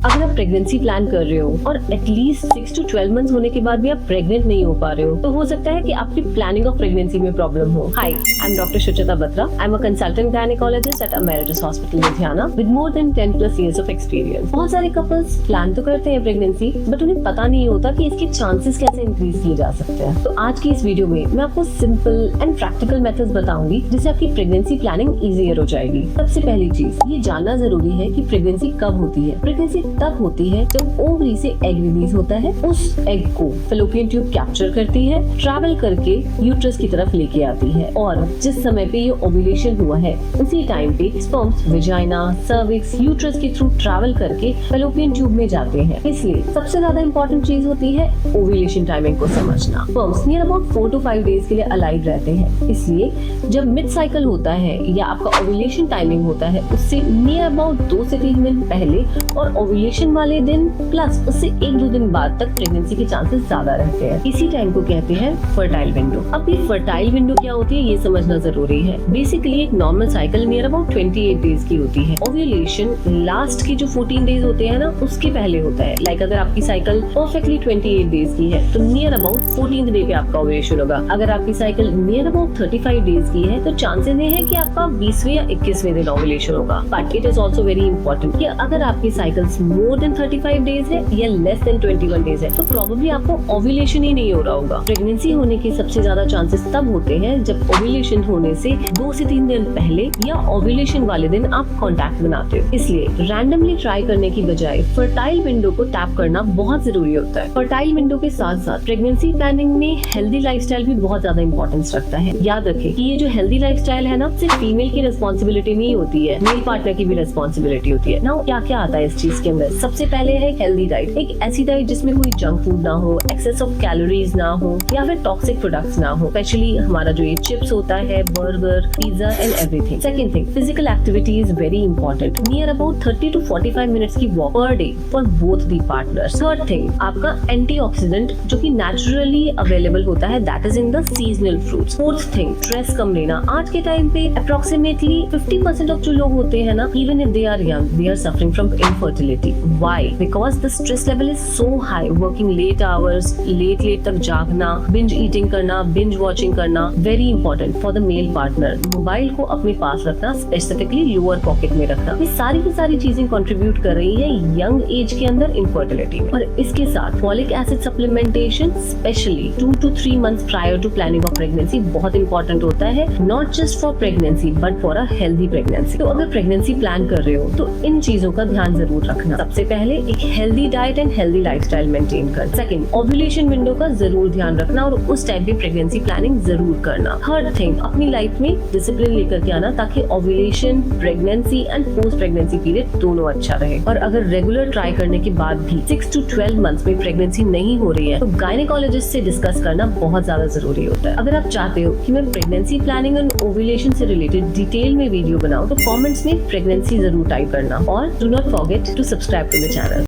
अगर आप pregnancy plan कर रहे हो और एटलीस्ट 6 to 12 मंथ्स होने के बाद भी आप प्रेग्नेंट नहीं हो पा रहे हो, तो हो सकता है कि आपकी प्लानिंग ऑफ प्रेगनेंसी में प्रॉब्लम हो। Hi, I am doctor Shuchita Batra. I am a consultant gynaecologist at Ameritas hospital Ludhiana with more than 10+ years of experience. बहुत सारे कपल्स प्लान तो करते हैं प्रेगनेंसी, बट उन्हें पता नहीं होता कि इसके चांसेस कैसे इंक्रीज किए जा सकते हैं। तो आज की इस वीडियो में मैं आपको सिंपल एंड प्रैक्टिकल मेथड्स बताऊंगी जिससे आपकी प्रेगनेंसी प्लानिंग इजियर हो जाएगी। सबसे पहली चीज ये जानना जरूरी है कि प्रेगनेंसी कब होती है। प्रेगनेंसी तब होती है जब ओवरी से एग रिलीज होता है, उस एग को फैलोपियन ट्यूब कैप्चर करती है, ट्रैवल करके यूट्रस की तरफ लेके आती है, और जिस समय पे ये ओव्यूलेशन हुआ है उसी टाइम पे स्पर्म्स विजाइना, सर्विक्स, यूट्रस के थ्रू ट्रैवल करके फैलोपियन ट्यूब में जाते हैं। इसलिए सबसे ज्यादा इंपॉर्टेंट चीज होती है ओव्यूलेशन टाइमिंग को समझना। Sperms near about 4 to 5 days के लिए अलाइव रहते हैं, इसलिए जब मिड साइकिल होता है या आपका ओव्यूलेशन टाइमिंग होता है उससे नियर अबाउट 2 से 3 दिन पहले और ओव्यूलेशन वाले दिन प्लस उससे 1-2 दिन बाद तक प्रेगनेंसी के चांसेस ज्यादा रहते हैं। इसी टाइम को कहते हैं फर्टाइल विंडो। अब ये फर्टाइल विंडो क्या होती है ये समझना जरूरी है। बेसिकली एक normal cycle near about 28 days की होती है। ओव्यूलेशन लास्ट के जो 14 डेज होते हैं ना उसके पहले होता है। लाइक अगर आपकी साइकिल परफेक्टली 28 डेज की है तो नियर अबाउट 14th डे पे आपका ओव्यूलेशन होगा। अगर आपकी साइकिल नियर अबाउट 35 डेज की है तो चांसेस ये है कि आपका 20वें या 21वें दिन ओव्यूलेशन होगा। But it is also very important कि अगर आपकी साइकिल्स मोर देन 35 डेज है या लेस देन 21 डेज है तो प्रोबेबली आपको ओव्यूलेशन ही नहीं हो रहा होगा। प्रेगनेंसी होने के सबसे ज्यादा चांसेस तब होते हैं जब ओव्यूलेशन होने से 2 से 3 दिन पहले या ओव्यूलेशन वाले दिन आप कांटेक्ट बनाते हो। इसलिए रैंडमली ट्राई करने की बजाय फर्टाइल विंडो को टैप करना बहुत जरूरी होता है। फर्टाइल विंडो के साथ साथ प्रेगनेंसी प्लानिंग में हेल्दी लाइफस्टाइल भी बहुत ज्यादा इंपॉर्टेंस रखता है। याद रखें कि ये जो हेल्दी लाइफस्टाइल है ना सिर्फ फीमेल की रिस्पॉन्सिबिलिटी नहीं होती है, मेल पार्टनर की भी रिस्पॉन्सिबिलिटी होती है। नाउ क्या क्या आता है इस चीज के अंदर? सबसे पहले है हेल्दी डाइट। एक ऐसी डाइट जिसमें कोई जंक फूड ना हो, एक्सेस ऑफ कैलोरीज ना हो या फिर टॉक्सिक प्रोडक्ट्स ना हो, स्पेशली हमारा जो ये चिप्स होता है, burger, pizza and everything. Second thing, physical activity is very important. Near about 30 to 45 minutes की walk per day for both the partners. Third thing, आपका एंटीऑक्सीडेंट जो कि नेचुरली अवेलेबल होता है, that is in the seasonal fruits. Fourth thing, stress कम लेना। आज के टाइम पे अप्रोक्सीमेटली 50% ऑफ जो लोग होते हैं ना, even if they are young, they are suffering from infertility. Why? Because the stress level is so high. Working late hours, late तक जागना, बिंज ईटिंग करना, बिंज वॉचिंग करना, very important for the male partner. Mobile को अपने पास रखना, specifically lower pocket में रखना। ये सारी की सारी चीजें कंट्रीब्यूट कर रही है यंग एज के अंदर इनफर्टिलिटी में। और इसके साथ folic acid supplementation specially 2 to 3 months prior to planning of pregnancy बहुत इंपॉर्टेंट होता है, not just for pregnancy but for a healthy pregnancy. तो अगर प्रेगनेंसी प्लान कर रहे हो तो इन चीजों का ध्यान जरूर रखना। सबसे पहले एक healthy diet and healthy lifestyle maintain कर। सेकंड, ओव्यूलेशन विंडो का जरूर ध्यान रखना और उस टाइम पे प्रेगनेंसी प्लानिंग जरूर करना। थर्ड थिंग, अपनी लाइफ में डिसिप्लिन लेकर के आना ताकि ovulation, pregnancy and post pregnancy period दोनों अच्छा रहे। और अगर रेगुलर ट्राई करने के बाद भी 6 to 12 मंथ्स में प्रेगनेंसी नहीं हो रही है तो गायनेकोलॉजिस्ट से डिस्कस करना बहुत ज्यादा जरूरी होता है। अगर आप चाहते हो कि मैं प्रेगनेंसी प्लानिंग एंड ओव्यूलेशन से रिलेटेड डिटेल में वीडियो बनाऊं तो कमेंट्स में प्रेगनेंसी जरूर टाइप करना और do not forget to subscribe to the channel.